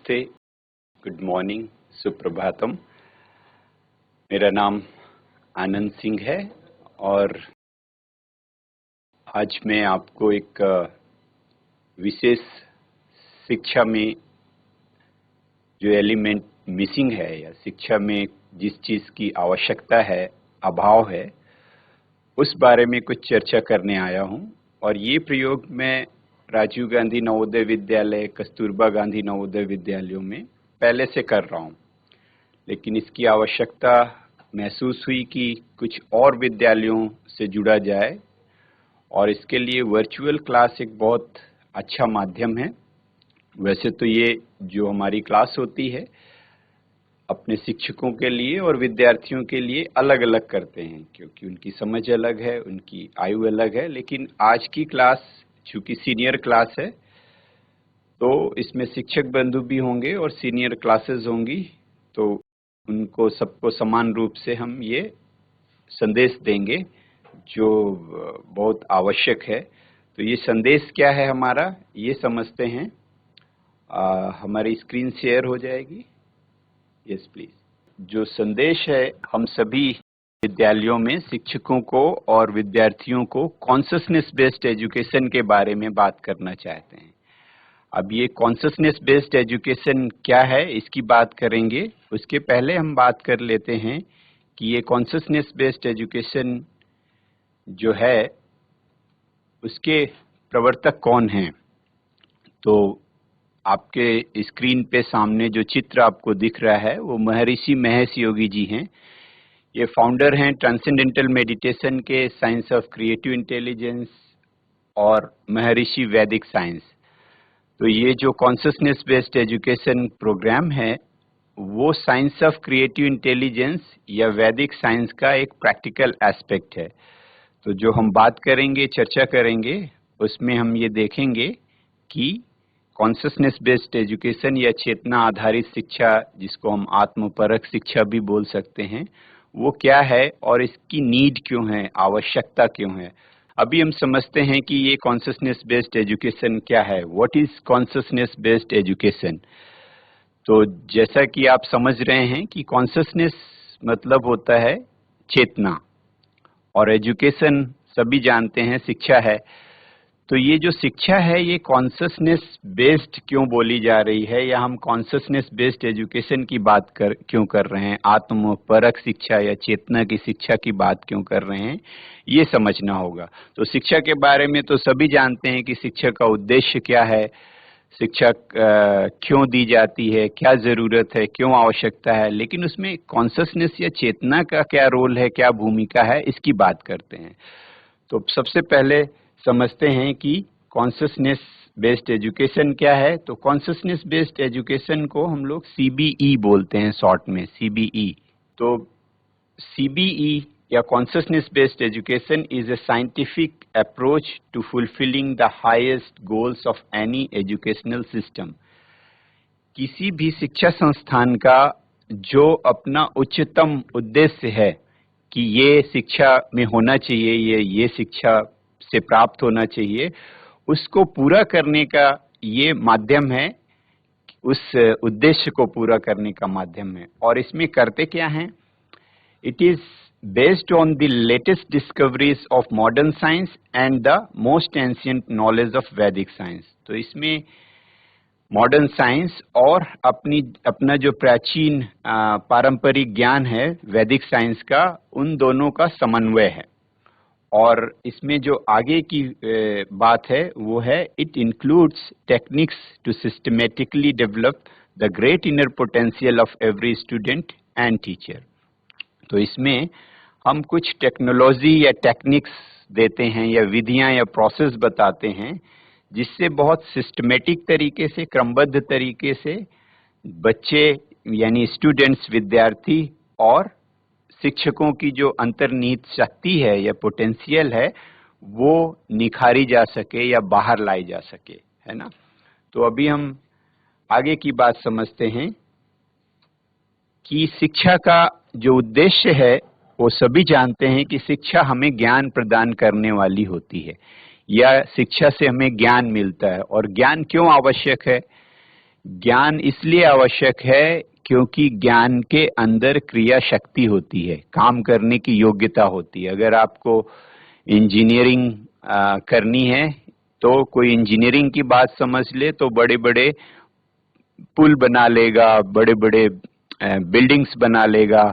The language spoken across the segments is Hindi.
नमस्ते, गुड मॉर्निंग, सुप्रभातम। मेरा नाम आनंद सिंह है और आज मैं आपको एक विशेष शिक्षा में जो एलिमेंट मिसिंग है या शिक्षा में जिस चीज़ की आवश्यकता है, अभाव है, उस बारे में कुछ चर्चा करने आया हूं। और ये प्रयोग मैं राजीव गांधी नवोदय विद्यालय, कस्तूरबा गांधी नवोदय विद्यालयों में पहले से कर रहा हूं, लेकिन इसकी आवश्यकता महसूस हुई कि कुछ और विद्यालयों से जुड़ा जाए और इसके लिए वर्चुअल क्लास एक बहुत अच्छा माध्यम है। वैसे तो ये जो हमारी क्लास होती है अपने शिक्षकों के लिए और विद्यार्थियों के लिए अलग अलग करते हैं, क्योंकि उनकी समझ अलग है, उनकी आयु अलग है। लेकिन आज की क्लास चूंकि सीनियर क्लास है तो इसमें शिक्षक बंधु भी होंगे और सीनियर क्लासेस होंगी, तो उनको सबको समान रूप से हम ये संदेश देंगे जो बहुत आवश्यक है। तो ये संदेश क्या है हमारा, ये समझते हैं। हमारी स्क्रीन शेयर हो जाएगी। Yes please. जो संदेश है, हम सभी विद्यालयों में शिक्षकों को और विद्यार्थियों को कॉन्शसनेस बेस्ड एजुकेशन के बारे में बात करना चाहते हैं। अब ये कॉन्शसनेस बेस्ड एजुकेशन क्या है, इसकी बात करेंगे। उसके पहले हम बात कर लेते हैं कि ये कॉन्शसनेस बेस्ड एजुकेशन जो है उसके प्रवर्तक कौन हैं। तो आपके स्क्रीन पे सामने जो चित्र आपको दिख रहा है वो महर्षि महेश योगी जी हैं। ये फाउंडर हैं ट्रांसेंडेंटल मेडिटेशन के, साइंस ऑफ क्रिएटिव इंटेलिजेंस और महर्षि वैदिक साइंस। तो ये जो कॉन्शसनेस बेस्ड एजुकेशन प्रोग्राम है वो साइंस ऑफ क्रिएटिव इंटेलिजेंस या वैदिक साइंस का एक प्रैक्टिकल एस्पेक्ट है। तो जो हम बात करेंगे, चर्चा करेंगे, उसमें हम ये देखेंगे कि कॉन्शसनेस बेस्ड एजुकेशन या चेतना आधारित शिक्षा, जिसको हम आत्मपरक शिक्षा भी बोल सकते हैं, वो क्या है और इसकी नीड क्यों है, आवश्यकता क्यों है। अभी हम समझते हैं कि ये कॉन्शसनेस बेस्ड एजुकेशन क्या है। What is consciousness based education. तो जैसा कि आप समझ रहे हैं कि कॉन्शसनेस मतलब होता है चेतना और एजुकेशन सभी जानते हैं शिक्षा है। तो ये जो शिक्षा है ये कॉन्शसनेस बेस्ड क्यों बोली जा रही है, या हम कॉन्शसनेस बेस्ड एजुकेशन की बात क्यों कर रहे हैं, आत्मपरक शिक्षा या चेतना की शिक्षा की बात क्यों कर रहे हैं, ये समझना होगा। तो शिक्षा के बारे में तो सभी जानते हैं कि शिक्षा का उद्देश्य क्या है, शिक्षा क्यों दी जाती है, क्या जरूरत है, क्यों आवश्यकता है। लेकिन उसमें कॉन्शसनेस या चेतना का क्या रोल है, क्या भूमिका है, इसकी बात करते हैं। तो सबसे पहले समझते हैं कि कॉन्शसनेस बेस्ड एजुकेशन क्या है। तो कॉन्शसनेस बेस्ड एजुकेशन को हम लोग CBE बोलते हैं, शॉर्ट में CBE। तो CBE या consciousness based education is a scientific approach to fulfilling the highest goals of any educational system. किसी भी शिक्षा संस्थान का जो अपना उच्चतम उद्देश्य है कि ये शिक्षा में होना चाहिए, ये शिक्षा से प्राप्त होना चाहिए, उसको पूरा करने का ये माध्यम है, उस उद्देश्य को पूरा करने का माध्यम है। और इसमें करते क्या हैं, it is based on the latest discoveries of modern science and the most ancient knowledge of वैदिक साइंस। तो इसमें मॉडर्न साइंस और अपना जो प्राचीन पारंपरिक ज्ञान है वैदिक साइंस का, उन दोनों का समन्वय है। और इसमें जो आगे की बात है वो है, it includes techniques to systematically develop the great inner potential of every student and teacher. तो इसमें हम कुछ टेक्नोलॉजी या टेक्निक्स देते हैं या विधियां या प्रोसेस बताते हैं, जिससे बहुत सिस्टमेटिक तरीके से, क्रमबद्ध तरीके से बच्चे यानी स्टूडेंट्स, विद्यार्थी और शिक्षकों की जो अंतर्निहित शक्ति है या पोटेंशियल है वो निखारी जा सके या बाहर लाई जा सके, है ना। तो अभी हम आगे की बात समझते हैं कि शिक्षा का जो उद्देश्य है वो सभी जानते हैं कि शिक्षा हमें ज्ञान प्रदान करने वाली होती है या शिक्षा से हमें ज्ञान मिलता है। और ज्ञान क्यों आवश्यक है, ज्ञान इसलिए आवश्यक है क्योंकि ज्ञान के अंदर क्रिया शक्ति होती है, काम करने की योग्यता होती है। अगर आपको इंजीनियरिंग करनी है तो कोई इंजीनियरिंग की बात समझ ले तो बड़े बड़े पुल बना लेगा, बड़े बड़े बिल्डिंग्स बना लेगा,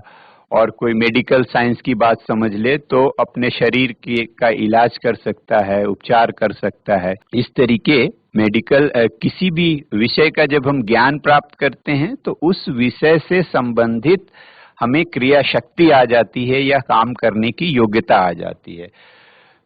और कोई मेडिकल साइंस की बात समझ ले तो अपने शरीर का इलाज कर सकता है, उपचार कर सकता है। इस तरीके मेडिकल किसी भी विषय का जब हम ज्ञान प्राप्त करते हैं तो उस विषय से संबंधित हमें क्रिया शक्ति आ जाती है या काम करने की योग्यता आ जाती है।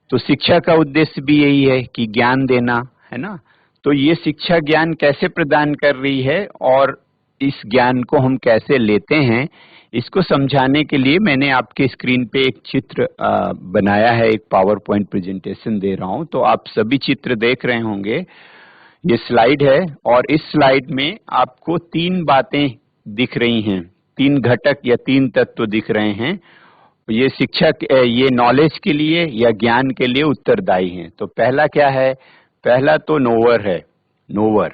तो शिक्षा का उद्देश्य भी यही है कि ज्ञान देना, है ना। तो ये शिक्षा ज्ञान कैसे प्रदान कर रही है और इस ज्ञान को हम कैसे लेते हैं, इसको समझाने के लिए मैंने आपके स्क्रीन पे एक चित्र बनाया है, एक पावर पॉइंट प्रेजेंटेशन दे रहा हूं। तो आप सभी चित्र देख रहे होंगे, ये स्लाइड है और इस स्लाइड में आपको 3 बातें दिख रही हैं, 3 घटक या 3 तत्व दिख रहे हैं। ये शिक्षक ये नॉलेज के लिए या ज्ञान के लिए उत्तरदायी हैं। तो पहला क्या है? पहला तो नोवर है, नोवर,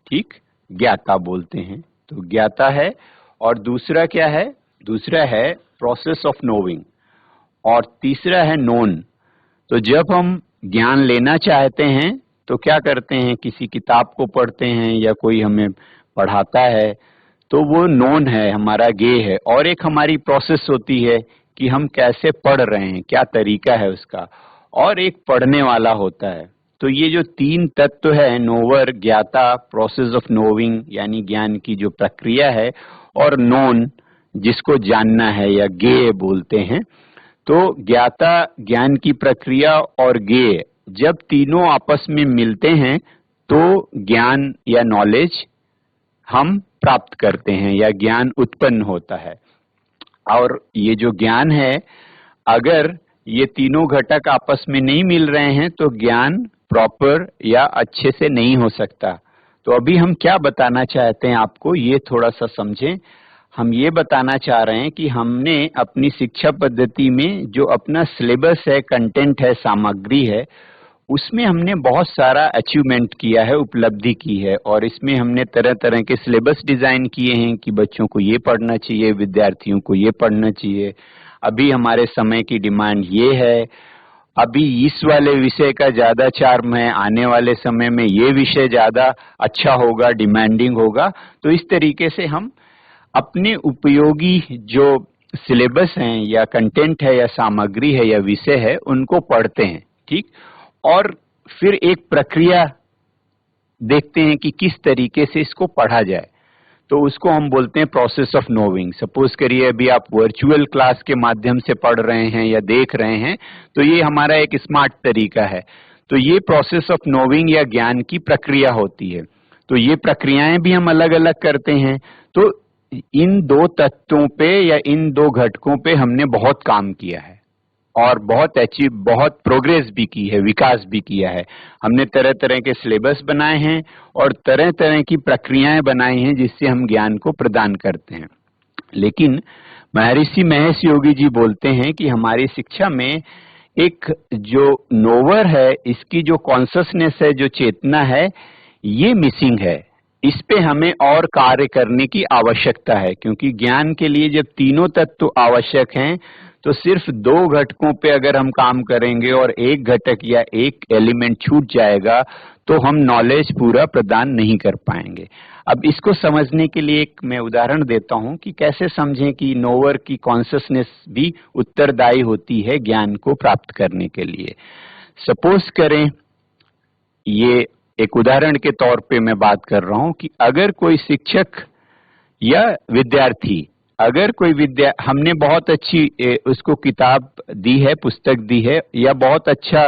ठीक, ज्ञाता बोलते हैं, तो ज्ञाता है। और दूसरा क्या है? दूसरा है प्रोसेस ऑफ नोइंग, और तीसरा है नोन। तो जब हम ज्ञान लेना चाहते हैं तो क्या करते हैं? किसी किताब को पढ़ते हैं या कोई हमें पढ़ाता है, तो वो नोन है, हमारा गे है। और एक हमारी प्रोसेस होती है कि हम कैसे पढ़ रहे हैं, क्या तरीका है उसका, और एक पढ़ने वाला होता है। तो ये जो 3 तत्व है, नोवर, ज्ञाता, प्रोसेस ऑफ नोइंग यानी ज्ञान की जो प्रक्रिया है, और नोन जिसको जानना है या गे बोलते हैं। तो ज्ञाता, ज्ञान की प्रक्रिया, और गे, जब तीनों आपस में मिलते हैं तो ज्ञान या नॉलेज हम प्राप्त करते हैं या ज्ञान उत्पन्न होता है। और ये जो ज्ञान है, अगर ये तीनों घटक आपस में नहीं मिल रहे हैं तो ज्ञान प्रॉपर या अच्छे से नहीं हो सकता। तो अभी हम क्या बताना चाहते हैं आपको, ये थोड़ा सा समझें। हम ये बताना चाह रहे हैं कि हमने अपनी शिक्षा पद्धति में जो अपना सिलेबस है, कंटेंट है, सामग्री है, उसमें हमने बहुत सारा अचीवमेंट किया है, उपलब्धि की है। और इसमें हमने तरह तरह के सिलेबस डिजाइन किए हैं कि बच्चों को ये पढ़ना चाहिए, विद्यार्थियों को ये पढ़ना चाहिए। अभी हमारे समय की डिमांड ये है, अभी इस वाले विषय का ज्यादा चार्म है, आने वाले समय में ये विषय ज्यादा अच्छा होगा, डिमांडिंग होगा। तो इस तरीके से हम अपने उपयोगी जो सिलेबस हैं या कंटेंट है या सामग्री है या विषय है, उनको पढ़ते हैं, ठीक। और फिर एक प्रक्रिया देखते हैं कि किस तरीके से इसको पढ़ा जाए, तो उसको हम बोलते हैं प्रोसेस ऑफ नोइंग। सपोज करिए अभी आप वर्चुअल क्लास के माध्यम से पढ़ रहे हैं या देख रहे हैं, तो ये हमारा एक स्मार्ट तरीका है। तो ये प्रोसेस ऑफ नोइंग या ज्ञान की प्रक्रिया होती है। तो ये प्रक्रियाएं भी हम अलग अलग करते हैं। तो इन 2 तत्वों पे या इन 2 घटकों पे हमने बहुत काम किया है और बहुत प्रोग्रेस भी की है, विकास भी किया है। हमने तरह तरह के सिलेबस बनाए हैं और तरह तरह की प्रक्रियाएं बनाई हैं जिससे हम ज्ञान को प्रदान करते हैं। लेकिन महर्षि महेश योगी जी बोलते हैं कि हमारी शिक्षा में एक जो नोवर है, इसकी जो कॉन्शसनेस है, जो चेतना है, ये मिसिंग है। इस पे हमें और कार्य करने की आवश्यकता है, क्योंकि ज्ञान के लिए जब तीनों तत्व आवश्यक हैं तो सिर्फ 2 घटकों पे अगर हम काम करेंगे और एक घटक या एक एलिमेंट छूट जाएगा तो हम नॉलेज पूरा प्रदान नहीं कर पाएंगे। अब इसको समझने के लिए एक मैं उदाहरण देता हूं कि कैसे समझें कि नोवर की कॉन्शसनेस भी उत्तरदायी होती है ज्ञान को प्राप्त करने के लिए। सपोज करें, ये एक उदाहरण के तौर पे मैं बात कर रहा हूं कि अगर कोई शिक्षक या विद्यार्थी, अगर कोई हमने बहुत अच्छी उसको किताब दी है, पुस्तक दी है, या बहुत अच्छा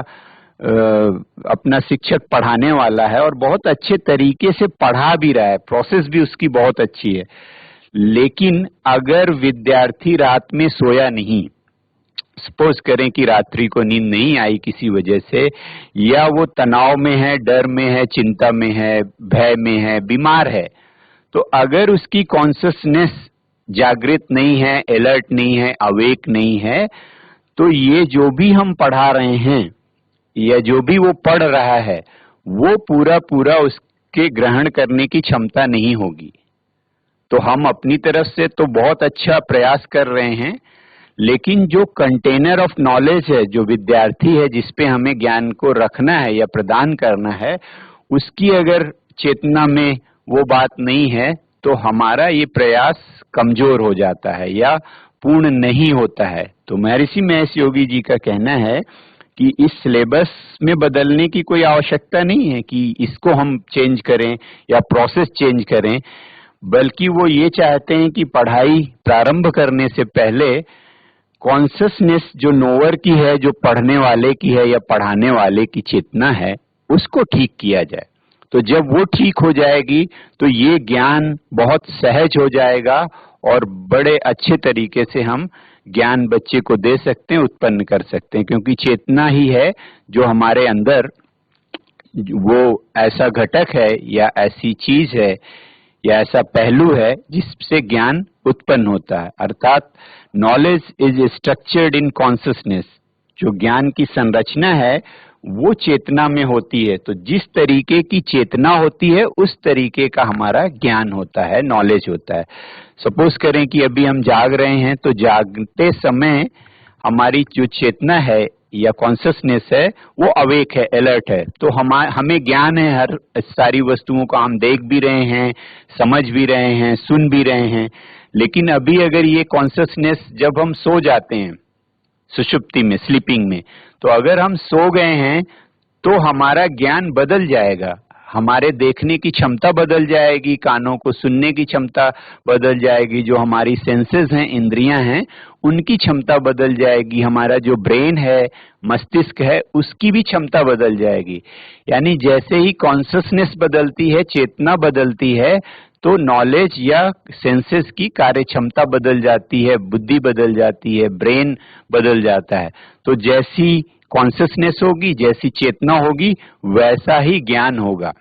अपना शिक्षक पढ़ाने वाला है और बहुत अच्छे तरीके से पढ़ा भी रहा है, प्रोसेस भी उसकी बहुत अच्छी है, लेकिन अगर विद्यार्थी रात में सोया नहीं, सपोज करें कि रात्रि को नींद नहीं आई किसी वजह से, या वो तनाव में है, डर में है, चिंता में है, भय में है, बीमार है, तो अगर उसकी कॉन्शसनेस जागृत नहीं है, अलर्ट नहीं है, अवेक नहीं है, तो ये जो भी हम पढ़ा रहे हैं या जो भी वो पढ़ रहा है, वो पूरा के ग्रहण करने की क्षमता नहीं होगी। तो हम अपनी तरफ से तो बहुत अच्छा प्रयास कर रहे हैं, लेकिन जो कंटेनर ऑफ नॉलेज है, जो विद्यार्थी है जिस पे हमें ज्ञान को रखना है या प्रदान करना है, उसकी अगर चेतना में वो बात नहीं है तो हमारा ये प्रयास कमजोर हो जाता है या पूर्ण नहीं होता है। तो महर्षि महेश योगी जी का कहना है कि इस सिलेबस में बदलने की कोई आवश्यकता नहीं है कि इसको हम चेंज करें या प्रोसेस चेंज करें, बल्कि वो ये चाहते हैं कि पढ़ाई प्रारंभ करने से पहले कॉन्शसनेस जो नोअर की है, जो पढ़ने वाले की है या पढ़ाने वाले की चेतना है, उसको ठीक किया जाए। तो जब वो ठीक हो जाएगी तो ये ज्ञान बहुत सहज हो जाएगा और बड़े अच्छे तरीके से हम ज्ञान बच्चे को दे सकते हैं, उत्पन्न कर सकते हैं, क्योंकि चेतना ही है जो हमारे अंदर वो ऐसा घटक है या ऐसी चीज है या ऐसा पहलू है जिससे ज्ञान उत्पन्न होता है। अर्थात knowledge is structured in consciousness. जो ज्ञान की संरचना है वो चेतना में होती है। तो जिस तरीके की चेतना होती है उस तरीके का हमारा ज्ञान होता है, नॉलेज होता है। सपोज करें कि अभी हम जाग रहे हैं, तो जागते समय हमारी जो चेतना है या कॉन्शसनेस है वो अवेक है, अलर्ट है। तो हमें ज्ञान है, हर सारी वस्तुओं को हम देख भी रहे हैं, समझ भी रहे हैं, सुन भी रहे हैं। लेकिन अभी अगर ये कॉन्शसनेस जब हम सो जाते हैं, सुषुप्ति में, स्लीपिंग में, तो अगर हम सो गए हैं तो हमारा ज्ञान बदल जाएगा, हमारे देखने की क्षमता बदल जाएगी, कानों को सुनने की क्षमता बदल जाएगी, जो हमारी सेंसेस हैं, इंद्रियां हैं, उनकी क्षमता बदल जाएगी, हमारा जो ब्रेन है, मस्तिष्क है, उसकी भी क्षमता बदल जाएगी। यानी जैसे ही कॉन्शसनेस बदलती है, चेतना बदलती है, तो नॉलेज या सेंसेस की कार्य क्षमता बदल जाती है, बुद्धि बदल जाती है, ब्रेन बदल जाता है। तो जैसी कॉन्शसनेस होगी, जैसी चेतना होगी, वैसा ही ज्ञान होगा।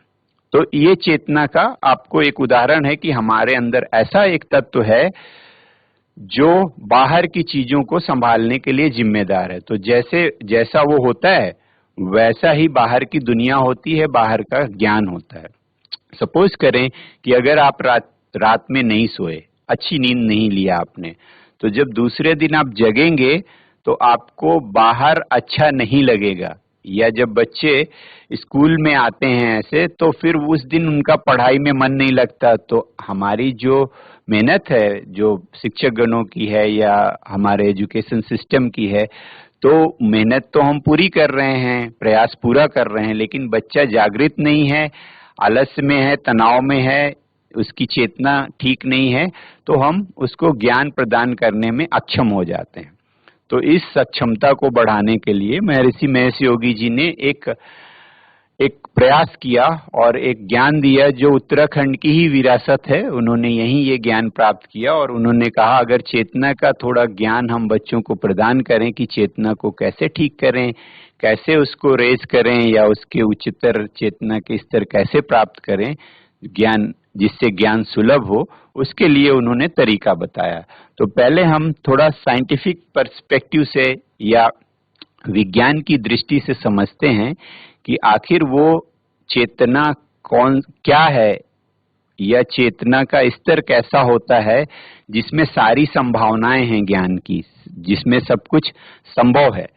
तो ये चेतना का आपको एक उदाहरण है कि हमारे अंदर ऐसा एक तत्व है जो बाहर की चीजों को संभालने के लिए जिम्मेदार है। तो जैसा वो होता है वैसा ही बाहर की दुनिया होती है, बाहर का ज्ञान होता है। सपोज करें कि अगर आप रात में नहीं सोए, अच्छी नींद नहीं लिया आपने, तो जब दूसरे दिन आप जगेंगे तो आपको बाहर अच्छा नहीं लगेगा। या जब बच्चे स्कूल में आते हैं ऐसे, तो फिर उस दिन उनका पढ़ाई में मन नहीं लगता। तो हमारी जो मेहनत है, जो शिक्षक गणों की है या हमारे एजुकेशन सिस्टम की है, तो मेहनत तो हम पूरी कर रहे हैं, प्रयास पूरा कर रहे हैं, लेकिन बच्चा जागृत नहीं है, आलस्य में है, तनाव में है, उसकी चेतना ठीक नहीं है, तो हम उसको ज्ञान प्रदान करने में अक्षम हो जाते हैं। तो इस सक्षमता को बढ़ाने के लिए महर्षि महेश योगी जी ने एक प्रयास किया और एक ज्ञान दिया जो उत्तराखंड की ही विरासत है। उन्होंने यहीं ये ज्ञान प्राप्त किया और उन्होंने कहा अगर चेतना का थोड़ा ज्ञान हम बच्चों को प्रदान करें कि चेतना को कैसे ठीक करें, कैसे उसको रेज करें या उसके उच्चतर चेतना के स्तर कैसे प्राप्त करें, ज्ञान जिससे ज्ञान सुलभ हो, उसके लिए उन्होंने तरीका बताया। तो पहले हम थोड़ा साइंटिफिक पर्सपेक्टिव से या विज्ञान की दृष्टि से समझते हैं कि आखिर वो चेतना क्या है या चेतना का स्तर कैसा होता है जिसमें सारी संभावनाएं हैं ज्ञान की, जिसमें सब कुछ संभव है।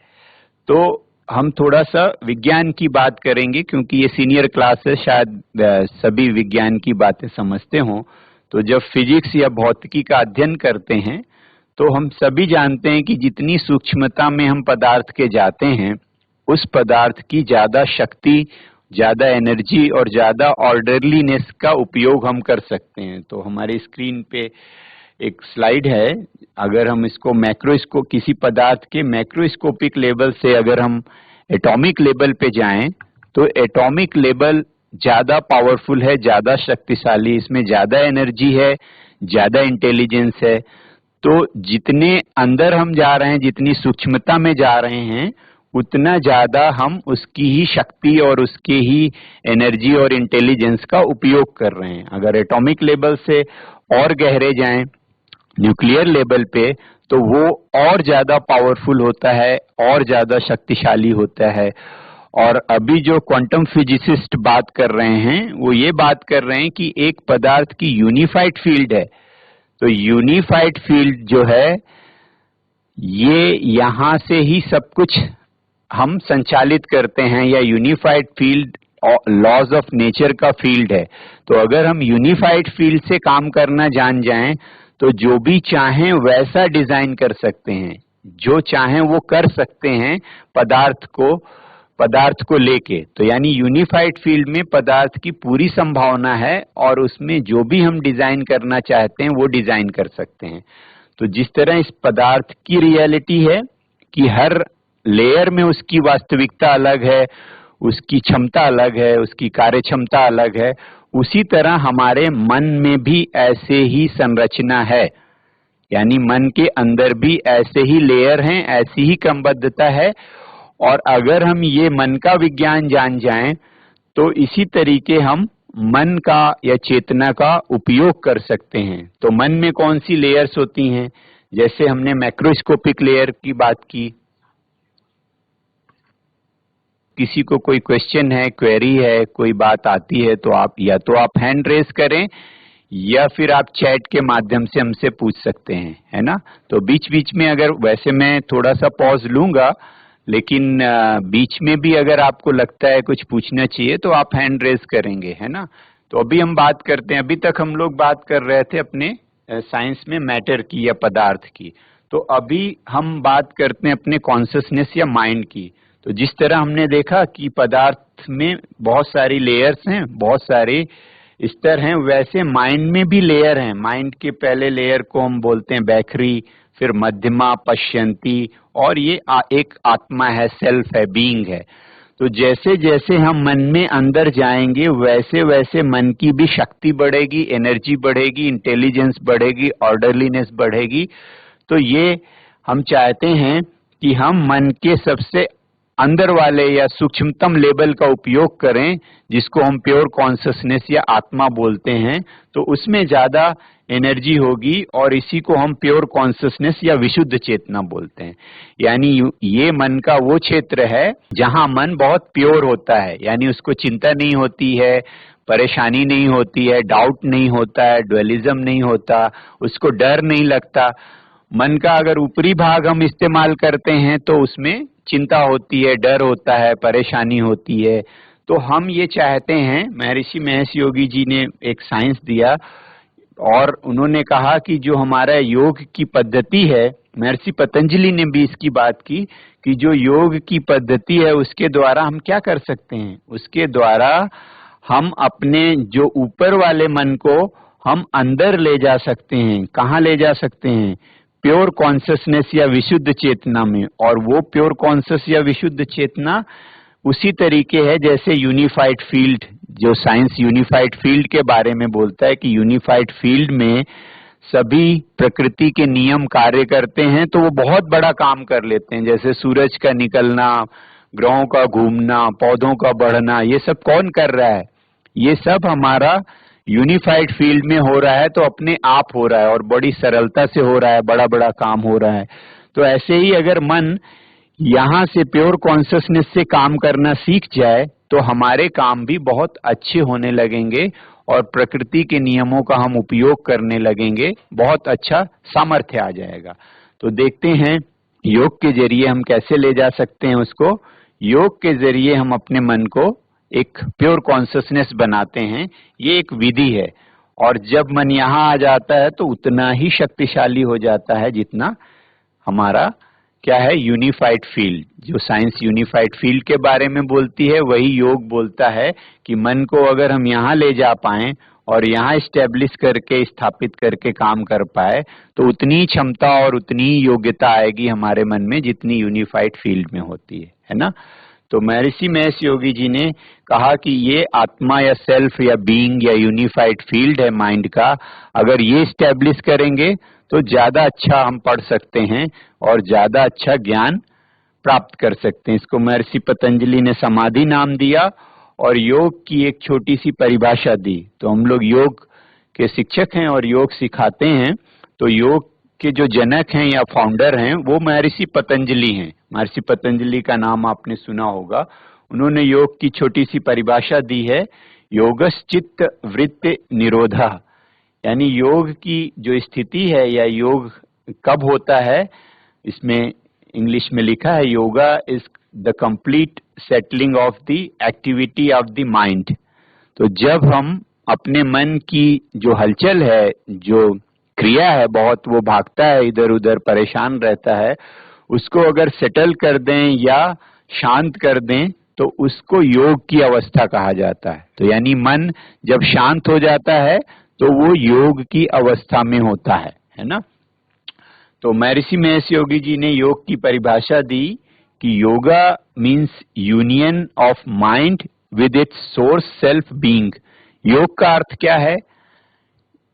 तो हम थोड़ा सा विज्ञान की बात करेंगे क्योंकि ये सीनियर क्लास है, शायद सभी विज्ञान की बातें समझते हों। तो जब फिजिक्स या भौतिकी का अध्ययन करते हैं तो हम सभी जानते हैं कि जितनी सूक्ष्मता में हम पदार्थ के जाते हैं, उस पदार्थ की ज्यादा शक्ति, ज्यादा एनर्जी और ज्यादा ऑर्डरलीनेस का उपयोग हम कर सकते हैं। तो हमारी स्क्रीन पे एक स्लाइड है, अगर हम इसको किसी पदार्थ के मैक्रोस्कोपिक लेवल से अगर हम एटॉमिक लेवल पे जाएं, तो एटॉमिक लेवल ज्यादा पावरफुल है, ज्यादा शक्तिशाली, इसमें ज्यादा एनर्जी है, ज्यादा इंटेलिजेंस है। तो जितने अंदर हम जा रहे हैं, जितनी सूक्ष्मता में जा रहे हैं, उतना ज्यादा हम उसकी ही शक्ति और उसके ही एनर्जी और इंटेलिजेंस का उपयोग कर रहे हैं। अगर एटॉमिक लेवल से और गहरे जाएं, न्यूक्लियर लेवल पे, तो वो और ज्यादा पावरफुल होता है और ज्यादा शक्तिशाली होता है और अभी जो क्वांटम फिजिसिस्ट बात कर रहे हैं वो ये बात कर रहे हैं कि एक पदार्थ की यूनिफाइड फील्ड है, तो यूनिफाइड फील्ड जो है ये यहां से ही सब कुछ हम संचालित करते हैं, या unified field laws of nature का फील्ड है। तो अगर हम यूनिफाइड फील्ड से काम करना जान जाएं तो जो भी चाहें वैसा डिजाइन कर सकते हैं, जो चाहें वो कर सकते हैं पदार्थ को लेके। तो यानी यूनिफाइड फील्ड में पदार्थ की पूरी संभावना है और उसमें जो भी हम डिजाइन करना चाहते हैं वो डिजाइन कर सकते हैं। तो जिस तरह इस पदार्थ की रियलिटी है कि हर लेयर में उसकी वास्तविकता अलग है, उसकी क्षमता अलग है, उसकी कार्य क्षमता अलग है, उसी तरह हमारे मन में भी ऐसे ही संरचना है, यानी मन के अंदर भी ऐसे ही लेयर हैं, ऐसी ही क्रमबद्धता है। और अगर हम ये मन का विज्ञान जान जाएं तो इसी तरीके हम मन का या चेतना का उपयोग कर सकते हैं। तो मन में कौन सी लेयर्स होती हैं, जैसे हमने मैक्रोस्कोपिक लेयर की बात की। किसी को कोई क्वेश्चन है, क्वेरी है, कोई बात आती है तो आप हैंड रेज करें या फिर आप चैट के माध्यम से हमसे पूछ सकते हैं, है ना। तो बीच बीच में अगर, वैसे मैं थोड़ा सा पॉज लूंगा, लेकिन बीच में भी अगर आपको लगता है कुछ पूछना चाहिए तो आप हैंड रेज करेंगे, है ना। तो अभी हम बात करते हैं, अभी तक हम लोग बात कर रहे थे अपने साइंस में मैटर की या पदार्थ की। तो अभी हम बात करते हैं अपने कॉन्शसनेस या माइंड की। तो जिस तरह हमने देखा कि पदार्थ में बहुत सारी लेयर्स हैं, बहुत सारे स्तर हैं, वैसे माइंड में भी लेयर हैं। माइंड के पहले लेयर को हम बोलते हैं बैखरी, फिर मध्यमा, पश्यंती, और ये एक आत्मा है, सेल्फ है, बीइंग है। तो जैसे जैसे हम मन में अंदर जाएंगे वैसे वैसे मन की भी शक्ति बढ़ेगी, एनर्जी बढ़ेगी, इंटेलिजेंस बढ़ेगी, ऑर्डरलीनेस बढ़ेगी। तो ये हम चाहते हैं कि हम मन के सबसे अंदर वाले या सूक्ष्मतम लेवल का उपयोग करें, जिसको हम प्योर कॉन्शसनेस या आत्मा बोलते हैं। तो उसमें ज्यादा एनर्जी होगी और इसी को हम प्योर कॉन्शसनेस या विशुद्ध चेतना बोलते हैं। यानी ये मन का वो क्षेत्र है जहां मन बहुत प्योर होता है, यानी उसको चिंता नहीं होती है, परेशानी नहीं होती है, डाउट नहीं होता है, ड्वेलिज्म नहीं होता, उसको डर नहीं लगता। मन का अगर ऊपरी भाग हम इस्तेमाल करते हैं तो उसमें चिंता होती है, डर होता है, परेशानी होती है। तो हम ये चाहते हैं, महर्षि महेश योगी जी ने एक साइंस दिया और उन्होंने कहा कि जो हमारा योग की पद्धति है, महर्षि पतंजलि ने भी इसकी बात की कि जो योग की पद्धति है उसके द्वारा हम क्या कर सकते हैं, उसके द्वारा हम अपने जो ऊपर वाले मन को हम अंदर ले जा सकते हैं। कहाँ ले जा सकते हैं? प्योर कॉन्शसनेस या विशुद्ध चेतना में। और वो प्योर कॉन्शस या विशुद्ध चेतना उसी तरीके है जैसे यूनिफाइड फील्ड, जो साइंस यूनिफाइड फील्ड के बारे में बोलता है कि यूनिफाइड फील्ड में सभी प्रकृति के नियम कार्य करते हैं, तो वो बहुत बड़ा काम कर लेते हैं। जैसे सूरज का निकलना, ग्रहों का घूमना, पौधों का बढ़ना, ये सब कौन कर रहा है? ये सब हमारा यूनिफाइड फील्ड में हो रहा है, तो अपने आप हो रहा है और बड़ी सरलता से हो रहा है, बड़ा बड़ा काम हो रहा है। तो ऐसे ही अगर मन यहाँ से प्योर कॉन्शसनेस से काम करना सीख जाए तो हमारे काम भी बहुत अच्छे होने लगेंगे और प्रकृति के नियमों का हम उपयोग करने लगेंगे, बहुत अच्छा सामर्थ्य आ जाएगा। तो देखते हैं योग के जरिए हम कैसे ले जा सकते हैं उसको। योग के जरिए हम अपने मन को एक प्योर कॉन्शसनेस बनाते हैं, ये एक विधि है। और जब मन यहाँ आ जाता है तो उतना ही शक्तिशाली हो जाता है जितना हमारा क्या है, यूनिफाइड फील्ड। जो साइंस यूनिफाइड फील्ड के बारे में बोलती है वही योग बोलता है कि मन को अगर हम यहाँ ले जा पाएं और यहाँ स्टेब्लिश करके, स्थापित करके काम कर पाए तो उतनी क्षमता और उतनी योग्यता आएगी हमारे मन में जितनी यूनिफाइड फील्ड में होती है ना। तो महर्षि महेश योगी जी ने कहा कि ये आत्मा या सेल्फ या बीइंग या यूनिफाइड फील्ड है माइंड का, अगर ये स्टैब्लिश करेंगे तो ज्यादा अच्छा हम पढ़ सकते हैं और ज्यादा अच्छा ज्ञान प्राप्त कर सकते हैं। इसको महर्षि पतंजलि ने समाधि नाम दिया और योग की एक छोटी सी परिभाषा दी। तो हम लोग योग के शिक्षक हैं और योग सिखाते हैं। तो योग के जो जनक हैं या फाउंडर हैं वो महर्षि पतंजलि हैं। महर्षि पतंजलि का नाम आपने सुना होगा। उन्होंने योग की छोटी सी परिभाषा दी है, योगश्चित्त वृत्ति निरोधा, यानी योग की जो स्थिति है या योग कब होता है, इसमें इंग्लिश में लिखा है yoga is the complete settling of the activity of the mind. तो जब हम अपने मन की जो हलचल है, जो क्रिया है, बहुत वो भागता है इधर उधर, परेशान रहता है, उसको अगर सेटल कर दें या शांत कर दें तो उसको योग की अवस्था कहा जाता है। तो यानी मन जब शांत हो जाता है तो वो योग की अवस्था में होता है ना। तो महर्षि महेश योगी जी ने योग की परिभाषा दी कि yoga means union of mind with its source self being. योग का अर्थ क्या है?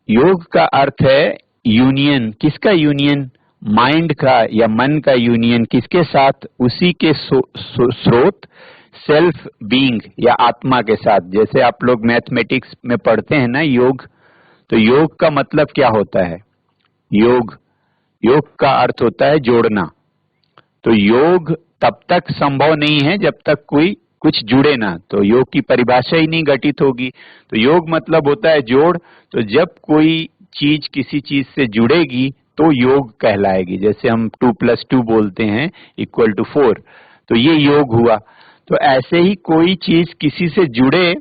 योग का अर्थ है यूनियन। किसका यूनियन? माइंड का या मन का यूनियन। किसके साथ? उसी के स्रोत सेल्फ बीइंग या आत्मा के साथ। जैसे आप लोग मैथमेटिक्स में पढ़ते हैं ना योग, तो योग का मतलब क्या होता है? योग का अर्थ होता है जोड़ना। तो योग तब तक संभव नहीं है जब तक कोई कुछ जुड़े ना, तो योग की परिभाषा ही नहीं घटित होगी। तो योग मतलब होता है जोड़। तो जब कोई चीज किसी चीज से जुड़ेगी तो योग कहलाएगी। जैसे हम 2+2 बोलते हैं = 4, तो ये योग हुआ। तो ऐसे ही कोई चीज किसी से जुड़े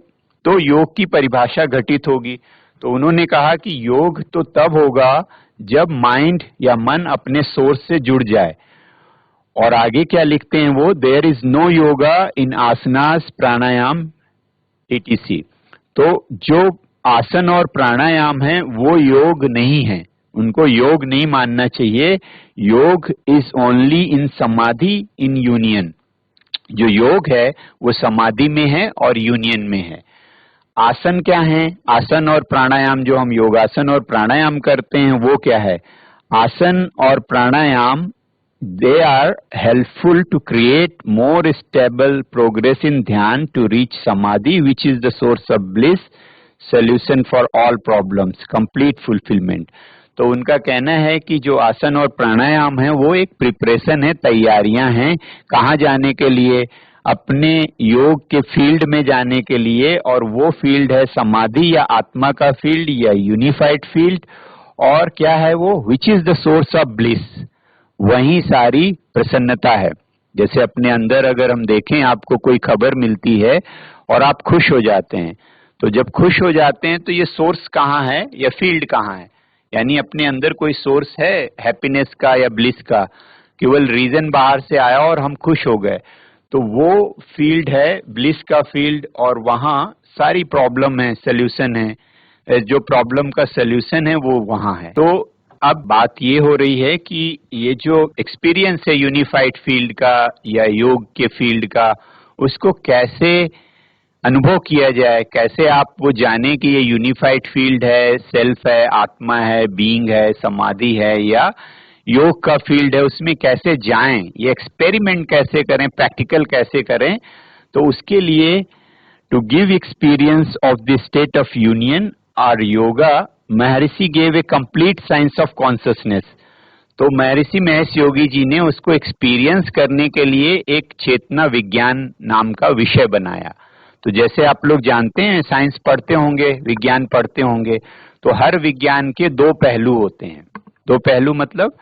तो योग की परिभाषा घटित होगी। तो उन्होंने कहा कि योग तो तब होगा जब माइंड या मन अपने सोर्स से जुड़ जाए। और आगे क्या लिखते हैं वो, there is no yoga in asanas pranayama etc। तो जो आसन और प्राणायाम है वो योग नहीं है, उनको योग नहीं मानना चाहिए। योग इज ओनली इन समाधि इन यूनियन। जो योग है वो समाधि में है और यूनियन में है। आसन क्या है? आसन और प्राणायाम, जो हम योगासन और प्राणायाम करते हैं वो क्या है? आसन और प्राणायाम they are helpful to create more stable progress in dhyan to reach samadhi, which is the source of bliss, solution for all problems, complete fulfillment। तो उनका कहना है कि जो आसन और प्राणायाम है वो एक प्रिपरेशन है, तैयारियां हैं। कहाँ जाने के लिए? अपने योग के फील्ड में जाने के लिए, और वो फील्ड है समाधि या आत्मा का फील्ड या यूनिफाइड फील्ड। और क्या है वो? Which is the source of bliss, वहीं सारी प्रसन्नता है। जैसे अपने अंदर अगर हम देखें, आपको कोई खबर मिलती है और आप खुश हो जाते हैं, तो जब खुश हो जाते हैं तो ये सोर्स कहाँ है या फील्ड कहाँ है? यानी अपने अंदर कोई सोर्स है हैप्पीनेस का या ब्लिस का, केवल रीजन बाहर से आया और हम खुश हो गए, तो वो फील्ड है ब्लिस का फील्ड। और वहाँ सारी प्रॉब्लम है, सोल्यूशन है, जो प्रॉब्लम का सोल्यूशन है वो वहाँ है। तो अब बात ये हो रही है कि ये जो एक्सपीरियंस है यूनिफाइड फील्ड का या योग के फील्ड का, उसको कैसे अनुभव किया जाए, कैसे आप वो जाने कि ये यूनिफाइड फील्ड है, सेल्फ है, आत्मा है, बीइंग है, समाधि है या योग का फील्ड है, उसमें कैसे जाएं, ये एक्सपेरिमेंट कैसे करें, प्रैक्टिकल कैसे करें। तो उसके लिए to give experience of the state of union और yoga, Maharishi gave a complete science of consciousness. तो महर्षि महेश योगी जी ने उसको एक्सपीरियंस करने के लिए एक चेतना विज्ञान नाम का विषय बनाया। तो जैसे आप लोग जानते हैं, साइंस पढ़ते होंगे, विज्ञान पढ़ते होंगे, तो हर विज्ञान के दो पहलू होते हैं। दो पहलू मतलब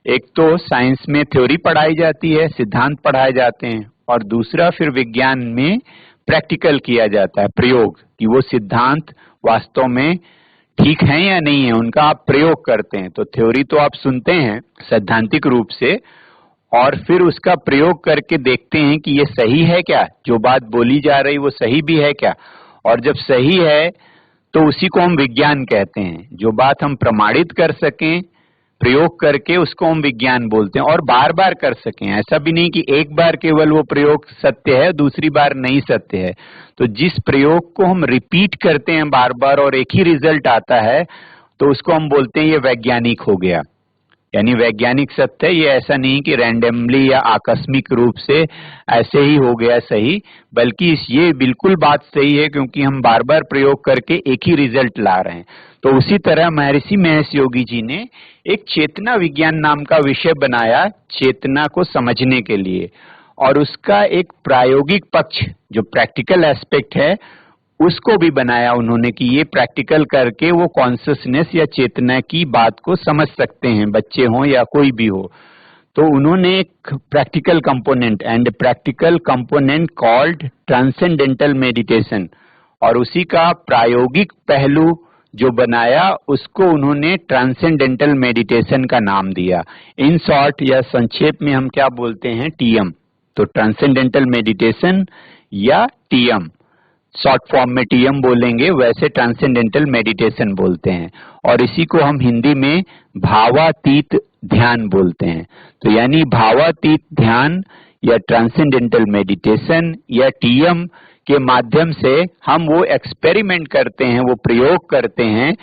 एक तो साइंस में थ्योरी पढ़ाई जाती है, सिद्धांत पढ़ाए जाते हैं, और दूसरा फिर विज्ञान में प्रैक्टिकल किया जाता है, प्रयोग, कि वो सिद्धांत वास्तव में ठीक है या नहीं है, उनका आप प्रयोग करते हैं। तो थ्योरी तो आप सुनते हैं सैद्धांतिक रूप से, और फिर उसका प्रयोग करके देखते हैं कि ये सही है क्या, जो बात बोली जा रही वो सही भी है क्या। और जब सही है तो उसी को हम विज्ञान कहते हैं। जो बात हम प्रमाणित कर सकें प्रयोग करके, उसको हम विज्ञान बोलते हैं, और बार बार कर सकें। ऐसा भी नहीं कि एक बार केवल वो प्रयोग सत्य है, दूसरी बार नहीं सत्य है। तो जिस प्रयोग को हम रिपीट करते हैं बार बार और एक ही रिजल्ट आता है, तो उसको हम बोलते हैं ये वैज्ञानिक हो गया, यानी वैज्ञानिक सत्य है। ये ऐसा नहीं कि रैंडमली या आकस्मिक रूप से ऐसे ही हो गया सही, बल्कि ये बिल्कुल बात सही है क्योंकि हम बार बार प्रयोग करके एक ही रिजल्ट ला रहे हैं। तो उसी तरह महर्षि महेश योगी जी ने एक चेतना विज्ञान नाम का विषय बनाया चेतना को समझने के लिए। और उसका एक प्रायोगिक पक्ष जो प्रैक्टिकल एस्पेक्ट है उसको भी बनाया उन्होंने कि ये प्रैक्टिकल करके वो कॉन्शियसनेस या चेतना की बात को समझ सकते हैं, बच्चे हों या कोई भी हो। तो उन्होंने एक practical component and practical component called transcendental meditation, और उसी का प्रायोगिक पहलू जो बनाया उसको उन्होंने ट्रांसेंडेंटल मेडिटेशन का नाम दिया। इन शॉर्ट या संक्षेप में हम क्या बोलते हैं, टीएम। तो ट्रांसेंडेंटल मेडिटेशन या टीएम, शॉर्ट फॉर्म में टीएम बोलेंगे, वैसे ट्रांसेंडेंटल मेडिटेशन बोलते हैं, और इसी को हम हिंदी में भावातीत ध्यान बोलते हैं। तो यानी भावातीत ध्यान या ट्रांसेंडेंटल मेडिटेशन या टीएम के माध्यम से हम वो एक्सपेरिमेंट करते हैं, वो प्रयोग करते हैं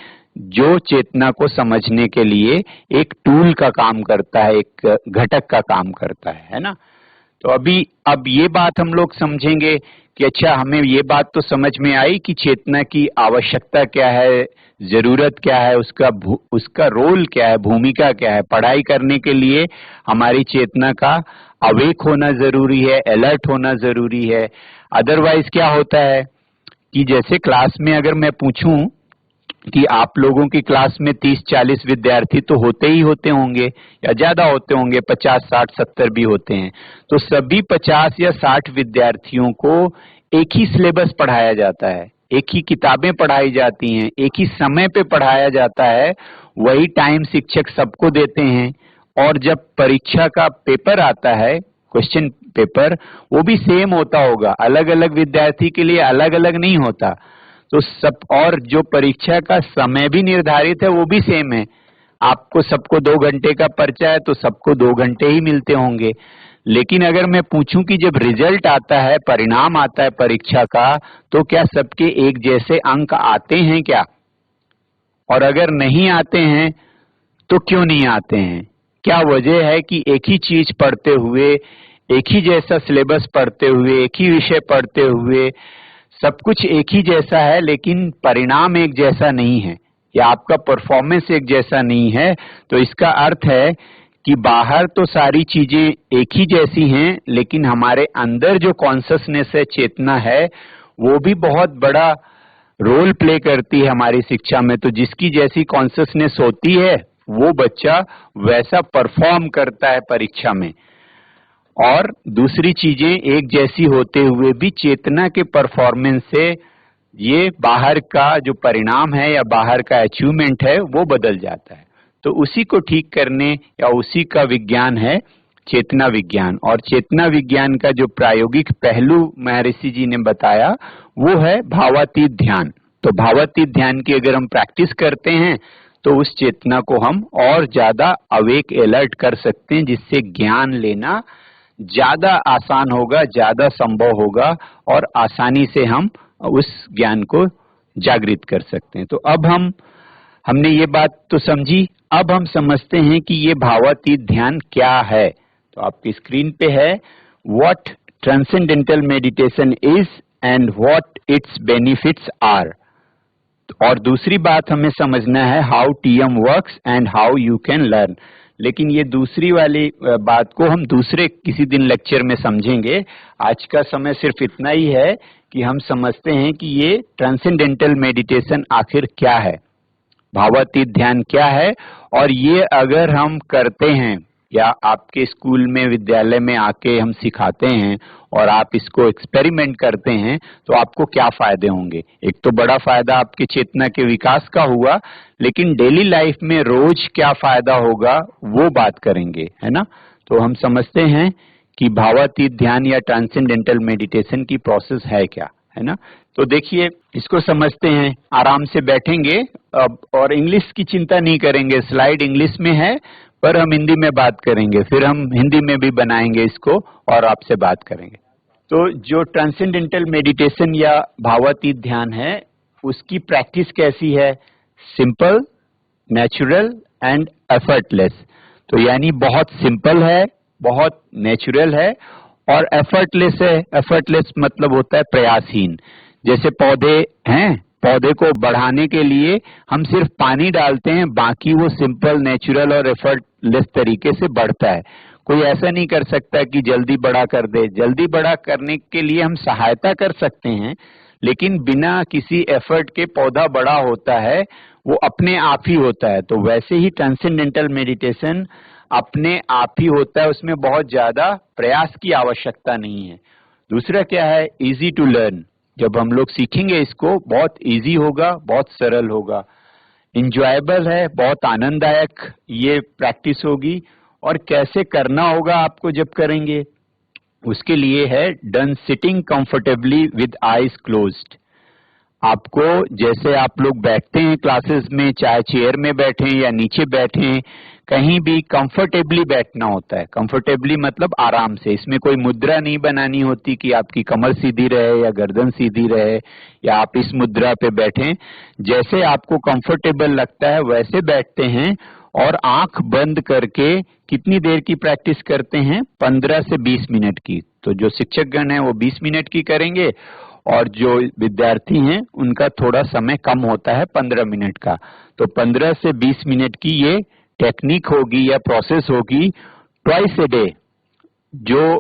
जो चेतना को समझने के लिए एक टूल का काम करता है, एक घटक का काम करता है ना। तो अब ये बात हम लोग समझेंगे कि अच्छा, हमें ये बात तो समझ में आई कि चेतना की आवश्यकता क्या है, जरूरत क्या है, उसका रोल क्या है, भूमिका क्या है। पढ़ाई करने के लिए हमारी चेतना का अवेक होना जरूरी है, अलर्ट होना जरूरी है। अदरवाइज क्या होता है कि जैसे क्लास में अगर मैं पूछूं कि आप लोगों की क्लास में 30-40 विद्यार्थी तो होते ही होते होंगे या ज्यादा होते होंगे, 50, 60, 70 भी होते हैं, तो सभी 50 या 60 विद्यार्थियों को एक ही सिलेबस पढ़ाया जाता है, एक ही किताबें पढ़ाई जाती हैं, एक ही समय पे पढ़ाया जाता है, वही टाइम शिक्षक सबको देते हैं, और जब परीक्षा का पेपर आता है, क्वेश्चन पेपर, वो भी सेम होता होगा, अलग अलग विद्यार्थी के लिए अलग अलग नहीं होता। तो सब, और जो परीक्षा का समय भी निर्धारित है वो भी सेम है। आपको सबको 2 घंटे का पर्चा है तो सबको 2 घंटे ही मिलते होंगे। लेकिन अगर मैं पूछूं कि जब रिजल्ट आता है, परिणाम आता है परीक्षा का, तो क्या सबके एक जैसे अंक आते हैं क्या? और अगर नहीं आते हैं तो क्यों नहीं आते हैं? क्या वजह है कि एक ही चीज पढ़ते हुए, एक ही जैसा सिलेबस पढ़ते हुए, एक ही विषय पढ़ते हुए सब कुछ एक ही जैसा है, लेकिन परिणाम एक जैसा नहीं है, या आपका परफॉर्मेंस एक जैसा नहीं है? तो इसका अर्थ है कि बाहर तो सारी चीजें एक ही जैसी हैं, लेकिन हमारे अंदर जो कॉन्शियसनेस है, चेतना है, वो भी बहुत बड़ा रोल प्ले करती है हमारी शिक्षा में। तो जिसकी जैसी कॉन्शियसनेस होती है वो बच्चा वैसा परफॉर्म करता है परीक्षा में। और दूसरी चीजें एक जैसी होते हुए भी चेतना के परफॉर्मेंस से ये बाहर का जो परिणाम है या बाहर का अचीवमेंट है वो बदल जाता है। तो उसी को ठीक करने या उसी का विज्ञान है चेतना विज्ञान। और चेतना विज्ञान का जो प्रायोगिक पहलू महर्षि जी ने बताया वो है भावातीत ध्यान। तो भावातीत ध्यान की अगर हम प्रैक्टिस करते हैं तो उस चेतना को हम और ज्यादा अवेक, अलर्ट कर सकते हैं, जिससे ज्ञान लेना ज्यादा आसान होगा, ज्यादा संभव होगा, और आसानी से हम उस ज्ञान को जागृत कर सकते हैं। तो अब हमने ये बात तो समझी, अब हम समझते हैं कि ये भावातीत ध्यान क्या है। तो आपकी स्क्रीन पे है, what transcendental meditation is and what its benefits are. और दूसरी बात हमें समझना है, how TM works and how you can learn. लेकिन ये दूसरी वाली बात को हम दूसरे किसी दिन लेक्चर में समझेंगे। आज का समय सिर्फ इतना ही है कि हम समझते हैं कि ये ट्रांसेंडेंटल मेडिटेशन आखिर क्या है, भावातीत ध्यान क्या है, और ये अगर हम करते हैं या आपके स्कूल में, विद्यालय में आके हम सिखाते हैं और आप इसको एक्सपेरिमेंट करते हैं तो आपको क्या फायदे होंगे। एक तो बड़ा फायदा आपके चेतना के विकास का हुआ, लेकिन डेली लाइफ में रोज क्या फायदा होगा वो बात करेंगे, है ना। तो हम समझते हैं कि भावातीत ध्यान या ट्रांसेंडेंटल मेडिटेशन की प्रोसेस है क्या, है ना। तो देखिए, इसको समझते हैं, आराम से बैठेंगे अब, और इंग्लिश की चिंता नहीं करेंगे। स्लाइड इंग्लिश में है पर हम हिंदी में बात करेंगे, फिर हम हिंदी में भी बनाएंगे इसको और आपसे बात करेंगे। तो जो ट्रांसेंडेंटल मेडिटेशन या भावातीत ध्यान है उसकी प्रैक्टिस कैसी है? Simple, natural and effortless. तो यानी बहुत सिंपल है, बहुत नेचुरल है और एफर्टलेस है। एफर्टलेस मतलब होता है प्रयासहीन। जैसे पौधे हैं, पौधे को बढ़ाने के लिए हम सिर्फ पानी डालते हैं, बाकी वो सिंपल, नेचुरल और एफर्टलेस तरीके से बढ़ता है। कोई ऐसा नहीं कर सकता कि जल्दी बड़ा कर दे। जल्दी बड़ा करने के लिए हम सहायता कर सकते हैं, लेकिन बिना किसी एफर्ट के पौधा बड़ा होता है, वो अपने आप ही होता है। तो वैसे ही ट्रांसेंडेंटल मेडिटेशन अपने आप ही होता है, उसमें बहुत ज्यादा प्रयास की आवश्यकता नहीं है। दूसरा क्या है, इजी टू लर्न। जब हम लोग सीखेंगे इसको, बहुत इजी होगा, बहुत सरल होगा, इंजॉयबल है, बहुत आनंददायक ये प्रैक्टिस होगी। और कैसे करना होगा आपको जब करेंगे, उसके लिए है done sitting comfortably with eyes closed. आपको जैसे आप लोग बैठते हैं क्लासेस में, चाहे चेयर में बैठे या नीचे बैठे, कहीं भी कंफर्टेबली बैठना होता है। कंफर्टेबली मतलब आराम से। इसमें कोई मुद्रा नहीं बनानी होती कि आपकी कमर सीधी रहे या गर्दन सीधी रहे या आप इस मुद्रा पे बैठें। जैसे आपको कंफर्टेबल लगता है वैसे बैठते हैं और आंख बंद करके कितनी देर की प्रैक्टिस करते हैं, 15 से 20 मिनट की। तो जो शिक्षकगण हैं वो 20 मिनट की करेंगे और जो विद्यार्थी हैं उनका थोड़ा समय कम होता है, 15 मिनट का। तो 15 से 20 मिनट की ये टेक्निक होगी या प्रोसेस होगी, ट्वाइस ए डे। जो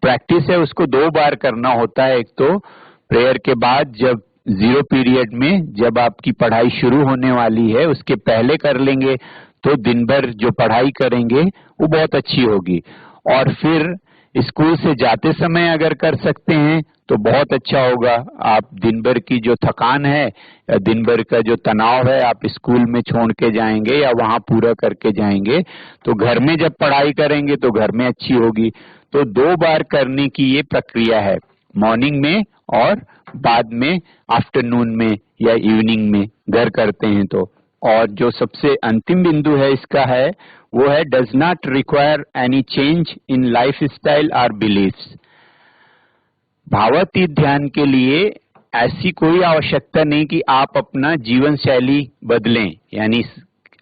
प्रैक्टिस है उसको 2 बार करना होता है। एक तो प्रेयर के बाद, जब 0 पीरियड में, जब आपकी पढ़ाई शुरू होने वाली है उसके पहले कर लेंगे तो दिन भर जो पढ़ाई करेंगे वो बहुत अच्छी होगी। और फिर स्कूल से जाते समय अगर कर सकते हैं तो बहुत अच्छा होगा। आप दिन भर की जो थकान है या दिन भर का जो तनाव है आप स्कूल में छोड़ के जाएंगे या वहां पूरा करके जाएंगे, तो घर में जब पढ़ाई करेंगे तो घर में अच्छी होगी। तो 2 बार करने की ये प्रक्रिया है, मॉर्निंग में और बाद में आफ्टरनून में या इवनिंग में घर करते हैं तो। और जो सबसे अंतिम बिंदु है इसका है वो है does not require any change in life style और बिलीफ्स। भावातीत ध्यान के लिए ऐसी कोई आवश्यकता नहीं कि आप अपना जीवन शैली बदलें, यानी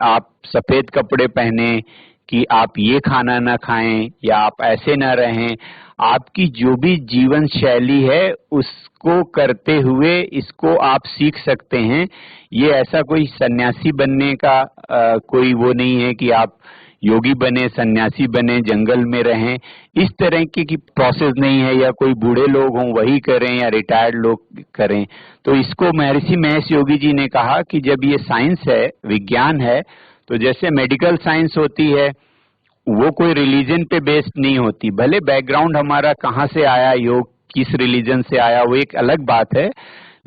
आप सफेद कपड़े पहने, कि आप ये खाना ना खाएं या आप ऐसे ना रहें। आपकी जो भी जीवन शैली है उसको करते हुए इसको आप सीख सकते हैं। ये ऐसा कोई सन्यासी बनने का कोई वो नहीं है कि आप योगी बने, सन्यासी बने, जंगल में रहें, इस तरह की प्रोसेस नहीं है, या कोई बूढ़े लोग हों वही करें या रिटायर्ड लोग करें। तो इसको महर्षि महेश योगी जी ने कहा कि जब ये साइंस है, विज्ञान है, तो जैसे मेडिकल साइंस होती है वो कोई रिलीजन पे बेस्ड नहीं होती। भले बैकग्राउंड हमारा कहाँ से आया, योग किस रिलीजन से आया, वो एक अलग बात है,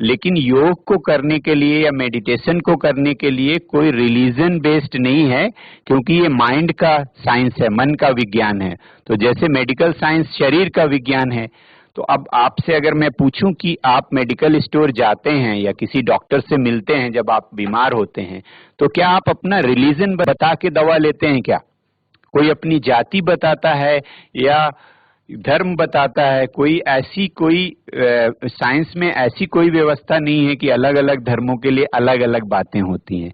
लेकिन योग को करने के लिए या मेडिटेशन को करने के लिए कोई रिलीजन बेस्ड नहीं है, क्योंकि ये माइंड का साइंस है, मन का विज्ञान है। तो जैसे मेडिकल साइंस शरीर का विज्ञान है, तो अब आपसे अगर मैं पूछूं कि आप मेडिकल स्टोर जाते हैं या किसी डॉक्टर से मिलते हैं जब आप बीमार होते हैं, तो क्या आप अपना रिलीजन बता के दवा लेते हैं क्या? कोई अपनी जाति बताता है या धर्म बताता है? कोई ऐसी कोई साइंस में ऐसी कोई व्यवस्था नहीं है कि अलग अलग धर्मों के लिए अलग अलग बातें होती हैं।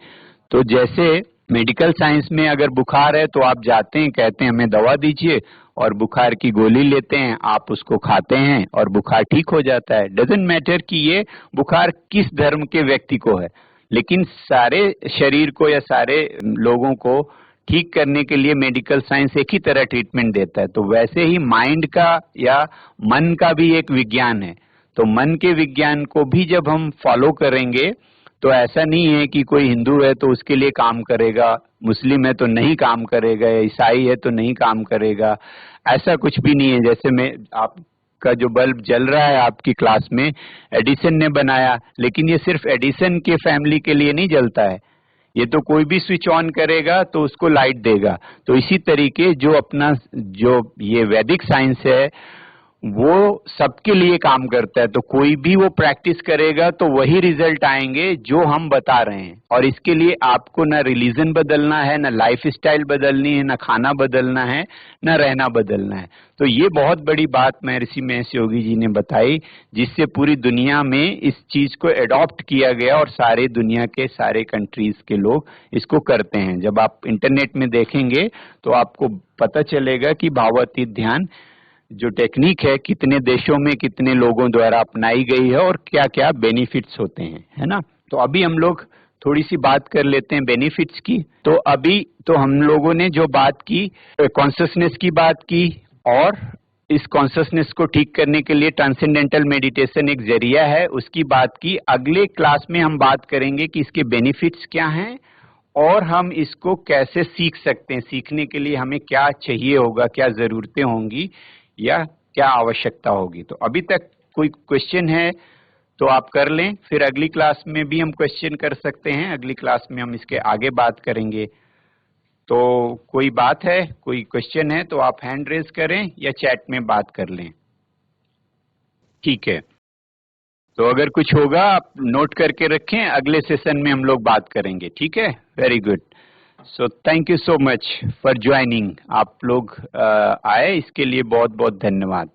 तो जैसे मेडिकल साइंस में अगर बुखार है तो आप जाते हैं, कहते हैं हमें दवा दीजिए, और बुखार की गोली लेते हैं, आप उसको खाते हैं और बुखार ठीक हो जाता है। डजंट मैटर कि ये बुखार किस धर्म के व्यक्ति को है, लेकिन सारे शरीर को या सारे लोगों को ठीक करने के लिए मेडिकल साइंस एक ही तरह ट्रीटमेंट देता है। तो वैसे ही माइंड का या मन का भी एक विज्ञान है। तो मन के विज्ञान को भी जब हम फॉलो करेंगे तो ऐसा नहीं है कि कोई हिंदू है तो उसके लिए काम करेगा, मुस्लिम है तो नहीं काम करेगा, या ईसाई है तो नहीं काम करेगा, ऐसा कुछ भी नहीं है। जैसे मैं आपका जो बल्ब जल रहा है आपकी क्लास में, एडिसन ने बनाया, लेकिन ये सिर्फ एडिसन के फैमिली के लिए नहीं जलता है, ये तो कोई भी स्विच ऑन करेगा तो उसको लाइट देगा। तो इसी तरीके जो अपना जो ये वैदिक साइंस है वो सबके लिए काम करता है। तो कोई भी वो प्रैक्टिस करेगा तो वही रिजल्ट आएंगे जो हम बता रहे हैं। और इसके लिए आपको ना रिलीजन बदलना है, ना लाइफ स्टाइल बदलनी है, ना खाना बदलना है, ना रहना बदलना है। तो ये बहुत बड़ी बात महर्षि महेश योगी जी ने बताई, जिससे पूरी दुनिया में इस चीज को एडॉप्ट किया गया और सारे दुनिया के सारे कंट्रीज के लोग इसको करते हैं। जब आप इंटरनेट में देखेंगे तो आपको पता चलेगा कि भावातीत ध्यान जो टेक्निक है कितने देशों में कितने लोगों द्वारा अपनाई गई है और क्या क्या बेनिफिट्स होते हैं, है ना। तो अभी हम लोग थोड़ी सी बात कर लेते हैं बेनिफिट्स की। तो अभी तो हम लोगों ने जो बात की, कॉन्शसनेस की बात की, और इस कॉन्शसनेस को ठीक करने के लिए ट्रांसेंडेंटल मेडिटेशन एक जरिया है, उसकी बात की। अगले क्लास में हम बात करेंगे कि इसके बेनिफिट्स क्या हैं और हम इसको कैसे सीख सकते हैं, सीखने के लिए हमें क्या चाहिए होगा, क्या जरूरतें होंगी या क्या आवश्यकता होगी। तो अभी तक कोई क्वेश्चन है तो आप कर लें, फिर अगली क्लास में भी हम क्वेश्चन कर सकते हैं। अगली क्लास में हम इसके आगे बात करेंगे। तो कोई बात है, कोई क्वेश्चन है तो आप हैंड रेज करें या चैट में बात कर लें। ठीक है, तो अगर कुछ होगा आप नोट करके रखें, अगले सेशन में हम लोग बात करेंगे। ठीक है, very good. So thank you so much for joining. आप लोग आए, इसके लिए बहुत बहुत धन्यवाद।